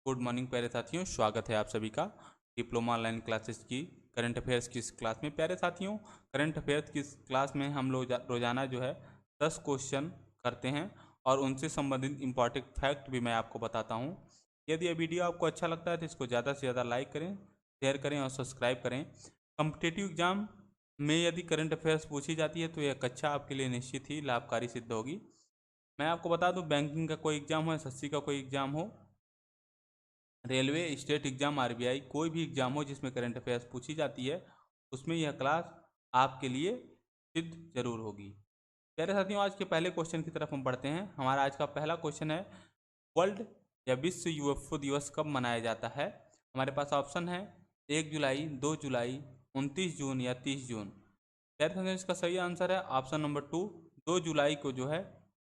Good morning प्यारे साथियों, स्वागत है आप सभी का डिप्लोमा ऑनलाइन क्लासेस की करंट अफेयर्स की इस क्लास में। प्यारे साथियों, करंट अफेयर्स की इस क्लास में हम लोग रोज़ाना जो है 10 क्वेश्चन करते हैं और उनसे संबंधित इंपॉर्टेंट फैक्ट भी मैं आपको बताता हूं। यदि यह वीडियो आपको अच्छा लगता है तो इसको ज़्यादा से ज़्यादा लाइक करें, शेयर करें और सब्सक्राइब करें। कॉम्पिटिटिव एग्जाम में यदि करंट अफेयर्स पूछी जाती है तो यह कक्षा आपके लिए निश्चित ही लाभकारी सिद्ध होगी। मैं आपको बता दूं, बैंकिंग का कोई एग्जाम हो, एसएससी का कोई एग्जाम हो, रेलवे, स्टेट एग्जाम, आरबीआई, कोई भी एग्जाम हो जिसमें करंट अफेयर्स पूछी जाती है, उसमें यह क्लास आपके लिए सिद्ध जरूर होगी। प्यारे साथियों, आज के पहले क्वेश्चन की तरफ हम बढ़ते हैं। हमारा आज का पहला क्वेश्चन है, वर्ल्ड या विश्व यूएफओ दिवस कब मनाया जाता है? हमारे पास ऑप्शन है 1 जुलाई, 2 जुलाई, 29 जून या 30 जून। प्यारे साथियों, इसका सही आंसर है ऑप्शन नंबर 2, 2 जुलाई को जो है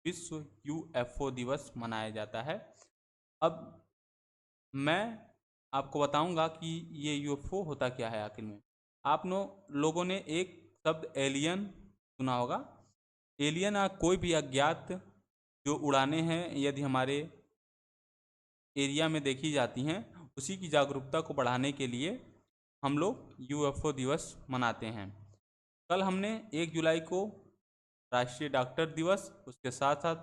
विश्व यूएफओ दिवस मनाया जाता है। अब मैं आपको बताऊंगा कि ये यूएफओ होता क्या है आखिर में। आप लोगों ने एक शब्द एलियन सुना होगा। एलियन कोई भी अज्ञात जो उड़ाने हैं यदि हमारे एरिया में देखी जाती हैं, उसी की जागरूकता को बढ़ाने के लिए हम लोग यूएफओ दिवस मनाते हैं। कल हमने 1 जुलाई को राष्ट्रीय डॉक्टर दिवस, उसके साथ साथ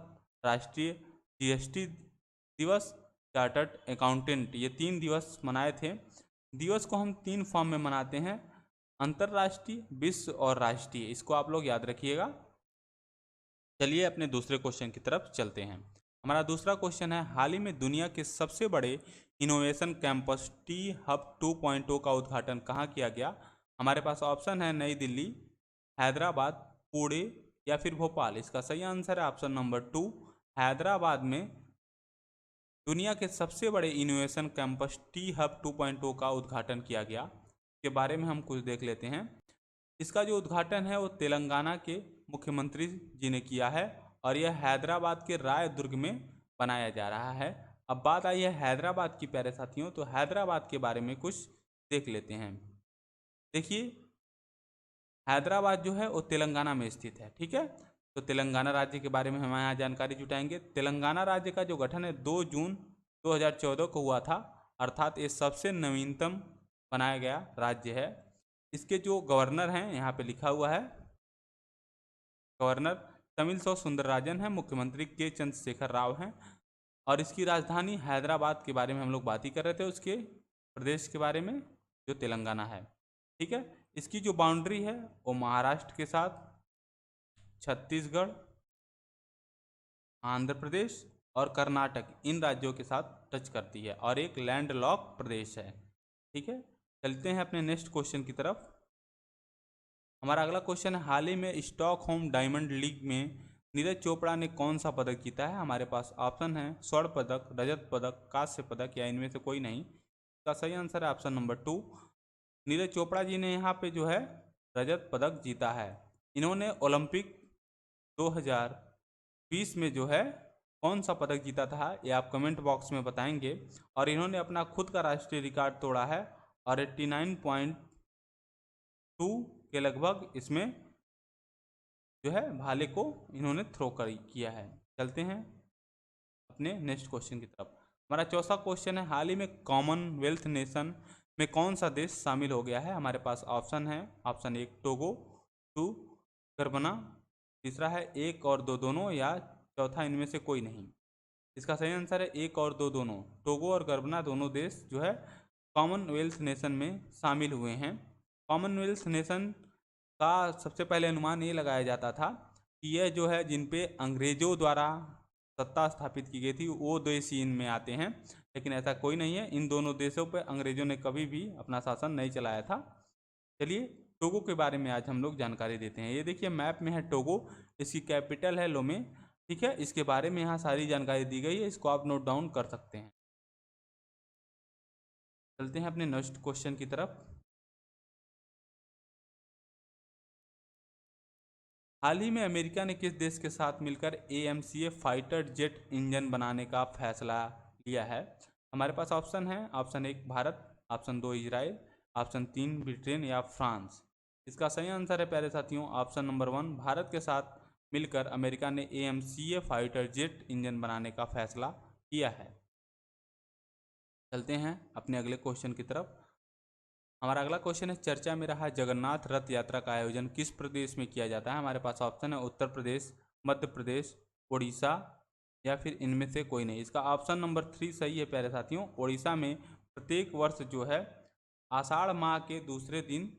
राष्ट्रीय जीएसटी दिवस, चार्टर्ड अकाउंटेंट, ये 3 दिवस मनाए थे। दिवस को हम 3 फॉर्म में मनाते हैं, अंतर्राष्ट्रीय, विश्व और राष्ट्रीय। इसको आप लोग याद रखिएगा। चलिए अपने दूसरे क्वेश्चन की तरफ चलते हैं। हमारा दूसरा क्वेश्चन है, हाल ही में दुनिया के सबसे बड़े इनोवेशन कैंपस टी हब 2.0 का उद्घाटन कहाँ किया गया? हमारे पास ऑप्शन है नई दिल्ली, हैदराबाद, पुणे या फिर भोपाल। इसका सही आंसर है ऑप्शन नंबर 2, हैदराबाद में दुनिया के सबसे बड़े इनोवेशन कैंपस टी हब 2.0 का उद्घाटन किया गया। के बारे में हम कुछ देख लेते हैं। इसका जो उद्घाटन है वो तेलंगाना के मुख्यमंत्री जी ने किया है और यह हैदराबाद के रायदुर्ग में बनाया जा रहा है। अब बात आई है हैदराबाद की प्यारे साथियों, तो हैदराबाद के बारे में कुछ देख लेते हैं। देखिए, हैदराबाद जो है वो तेलंगाना में स्थित है, ठीक है। तो तेलंगाना राज्य के बारे में हम यहाँ जानकारी जुटाएंगे। तेलंगाना राज्य का जो गठन है 2 जून 2014 को हुआ था, अर्थात ये सबसे नवीनतम बनाया गया राज्य है। इसके जो गवर्नर हैं यहाँ पे लिखा हुआ है, गवर्नर तमिलसाई सुंदरराजन है, मुख्यमंत्री के चंद्रशेखर राव हैं और इसकी राजधानी हैदराबाद के बारे में हम लोग बात ही कर रहे थे, उसके प्रदेश के बारे में जो तेलंगाना है, ठीक है। इसकी जो बाउंड्री है वो महाराष्ट्र के साथ, छत्तीसगढ़, आंध्र प्रदेश और कर्नाटक, इन राज्यों के साथ टच करती है और एक लैंडलॉक प्रदेश है, ठीक है। चलते हैं अपने नेक्स्ट क्वेश्चन की तरफ। हमारा अगला क्वेश्चन है, हाल ही में स्टॉकहोम डायमंड लीग में नीरज चोपड़ा ने कौन सा पदक जीता है? हमारे पास ऑप्शन है स्वर्ण पदक, रजत पदक, कांस्य पदक या इनमें से कोई नहीं। इसका सही आंसर है ऑप्शन नंबर 2, नीरज चोपड़ा जी ने यहाँ पे जो है रजत पदक जीता है। इन्होंने ओलंपिक 2020 में जो है कौन सा पदक जीता था ये आप कमेंट बॉक्स में बताएंगे। और इन्होंने अपना खुद का राष्ट्रीय रिकॉर्ड तोड़ा है और 89.2 के लगभग इसमें जो है भाले को इन्होंने थ्रो किया है। चलते हैं अपने नेक्स्ट क्वेश्चन की तरफ। हमारा चौथा क्वेश्चन है, हाल ही में कॉमनवेल्थ नेशन में कौन सा देश शामिल हो गया है? हमारे पास ऑप्शन है, ऑप्शन 1 टोगो, 2 गरबना, तीसरा है 1 और 2 दोनों या चौथा इनमें से कोई नहीं। इसका सही आंसर है 1 और 2 दोनों। टोगो और गरबना दोनों देश जो है कॉमनवेल्थ नेशन में शामिल हुए हैं। कॉमनवेल्थ नेशन का सबसे पहले अनुमान ये लगाया जाता था कि यह जो है जिन पे अंग्रेजों द्वारा सत्ता स्थापित की गई थी वो देश ही इनमें आते हैं, लेकिन ऐसा कोई नहीं है। इन दोनों देशों पर अंग्रेजों ने कभी भी अपना शासन नहीं चलाया था। चलिए टोगो के बारे में आज हम लोग जानकारी देते हैं। ये देखिए मैप में है टोगो, इसकी कैपिटल है लोमे, ठीक है। इसके बारे में यहाँ सारी जानकारी दी गई है, इसको आप नोट डाउन कर सकते हैं। चलते हैं अपने नेक्स्ट क्वेश्चन की तरफ। हाल ही में अमेरिका ने किस देश के साथ मिलकर AMCA फाइटर जेट इंजन बनाने का फैसला लिया है? हमारे पास ऑप्शन है, option 1 Bharat, option 2 Israel, option 3 Britain या फ्रांस। इसका सही आंसर है प्यारे साथियों ऑप्शन नंबर 1, भारत के साथ मिलकर अमेरिका ने AMCA फाइटर जेट इंजन बनाने का फैसला किया है। चलते हैं अपने अगले क्वेश्चन की तरफ। हमारा अगला क्वेश्चन है, चर्चा में रहा जगन्नाथ रथ यात्रा का आयोजन किस प्रदेश में किया जाता है। हमारे पास ऑप्शन है उत्तर प्रदेश, मध्य प्रदेश, उड़ीसा या फिर इनमें से कोई नहीं। इसका ऑप्शन नंबर 3 सही है प्यारे साथियों। उड़ीसा में प्रत्येक वर्ष जो है आषाढ़ माह के दूसरे दिन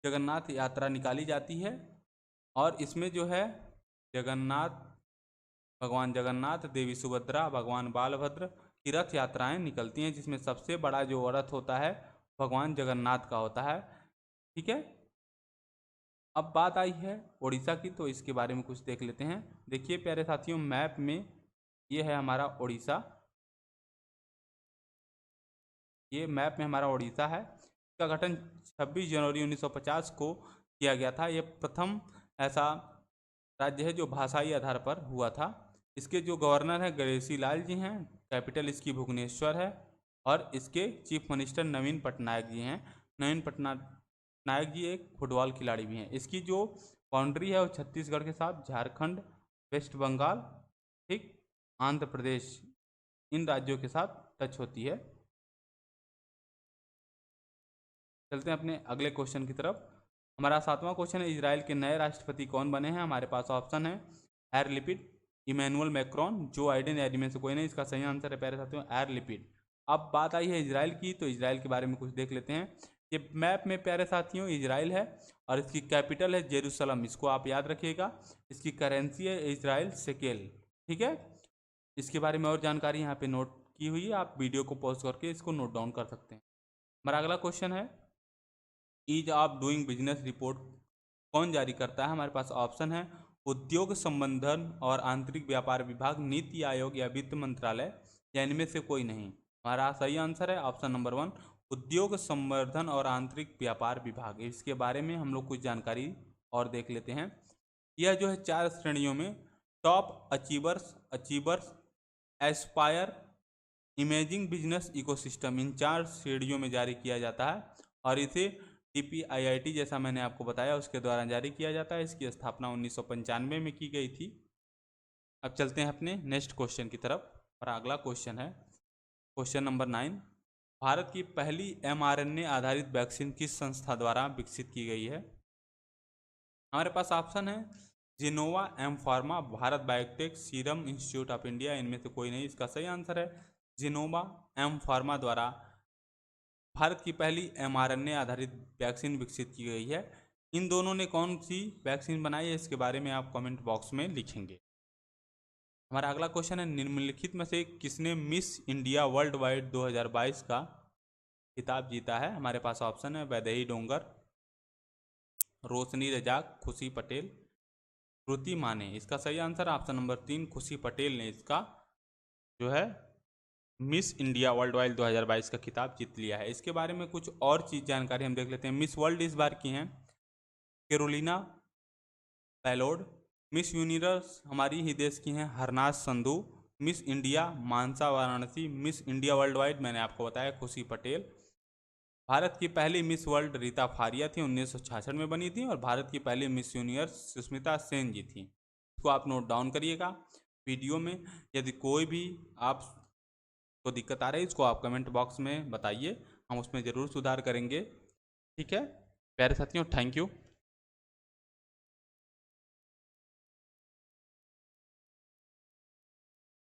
जगन्नाथ यात्रा निकाली जाती है और इसमें जो है भगवान जगन्नाथ, देवी सुभद्रा, भगवान बालभद्र की रथ यात्राएं निकलती हैं, जिसमें सबसे बड़ा जो रथ होता है भगवान जगन्नाथ का होता है। ठीक है, अब बात आई है उड़ीसा की, तो इसके बारे में कुछ देख लेते हैं। देखिए प्यारे साथियों, मैप में ये है हमारा उड़ीसा, ये मैप में हमारा उड़ीसा है। इसका गठन 26 जनवरी 1950 को किया गया था। ये प्रथम ऐसा राज्य है जो भाषाई आधार पर हुआ था। इसके जो गवर्नर हैं गणेशी लाल जी हैं, कैपिटल इसकी भुवनेश्वर है और इसके चीफ मिनिस्टर नवीन पटनायक जी हैं। नवीन पटनायक जी एक फुटबॉल खिलाड़ी भी हैं। इसकी जो बाउंड्री है वो छत्तीसगढ़ के साथ झारखंड, वेस्ट बंगाल, ठीक, आंध्र प्रदेश, इन राज्यों के साथ टच होती है। चलते हैं अपने अगले क्वेश्चन की तरफ। हमारा 7वां क्वेश्चन है, इजराइल के नए राष्ट्रपति कौन बने हैं। हमारे पास ऑप्शन है एर लिपिड, इमैनुअल मैक्रोन, जो आइडेन या में से कोई नहीं। इसका सही आंसर है प्यारे साथियों एर लिपिड। अब बात आई है इजराइल की, तो इजराइल के बारे में कुछ देख लेते हैं। ये मैप में प्यारे साथियों इजराइल है और इसकी कैपिटल है जेरूसलम, इसको आप याद रखिएगा। इसकी करेंसी है इजराइल शेकेल। ठीक है, इसके बारे में और जानकारी यहाँ पे नोट की हुई है, आप वीडियो को पॉज करके इसको नोट डाउन कर सकते हैं। हमारा अगला क्वेश्चन है, ease of doing business report कौन जारी करता है। हमारे पास ऑप्शन है उद्योग संवर्धन और आंतरिक व्यापार विभाग, नीति आयोग या वित्त मंत्रालय या इनमें से कोई नहीं। हमारा सही आंसर है ऑप्शन नंबर 1 उद्योग संवर्धन और आंतरिक व्यापार विभाग। इसके बारे में हम लोग कुछ जानकारी और देख लेते हैं। यह जो है 4 श्रेणियों में top achievers, aspire, imagining business ecosystem, इन 4 श्रेणियों में जारी किया जाता है और इसे DPIIT जैसा मैंने आपको बताया उसके द्वारा जारी किया जाता है। इसकी स्थापना 1995 में की गई थी। अब चलते हैं अपने नेक्स्ट क्वेश्चन की तरफ और अगला क्वेश्चन है क्वेश्चन नंबर 9। भारत की पहली mRNA आधारित वैक्सीन किस संस्था द्वारा विकसित की गई है। हमारे पास ऑप्शन है Gennova, M pharma, Bharat biotech, serum institute of India, इनमें से कोई नहीं। इसका सही आंसर है जिनोवा एम फार्मा द्वारा भारत की पहली mRNA आधारित वैक्सीन विकसित की गई है। इन दोनों ने कौन सी वैक्सीन बनाई है इसके बारे में आप कमेंट बॉक्स में लिखेंगे। हमारा अगला क्वेश्चन है, निम्नलिखित में से किसने मिस इंडिया वर्ल्ड वाइड 2022 का खिताब जीता है। हमारे पास ऑप्शन है वैदेही डोंगर, रोशनी रजाक, खुशी पटेल, श्रुति माने। इसका सही आंसर ऑप्शन नंबर 3 खुशी पटेल ने इसका जो है मिस इंडिया वर्ल्ड वाइड 2022 का खिताब जीत लिया है। इसके बारे में कुछ और चीज़ जानकारी हम देख लेते हैं। मिस वर्ल्ड इस बार की हैं कैरोलिना पैलोड, मिस यूनिवर्स हमारी ही देश की हैं Harnaaz Sandhu, Miss India Manasa Varanasi, Miss India worldwide मैंने आपको बताया खुशी पटेल। भारत की पहली मिस वर्ल्ड रीता फारिया थी, 1966 में बनी थी और भारत की पहली मिस यूनिवर्स सुष्मिता सेन जी थी। इसको आप नोट डाउन करिएगा। वीडियो में यदि कोई भी आप को दिक्कत आ रही है इसको आप कमेंट बॉक्स में बताइए, हम उसमें ज़रूर सुधार करेंगे। ठीक है प्यारे साथियों, थैंक यू।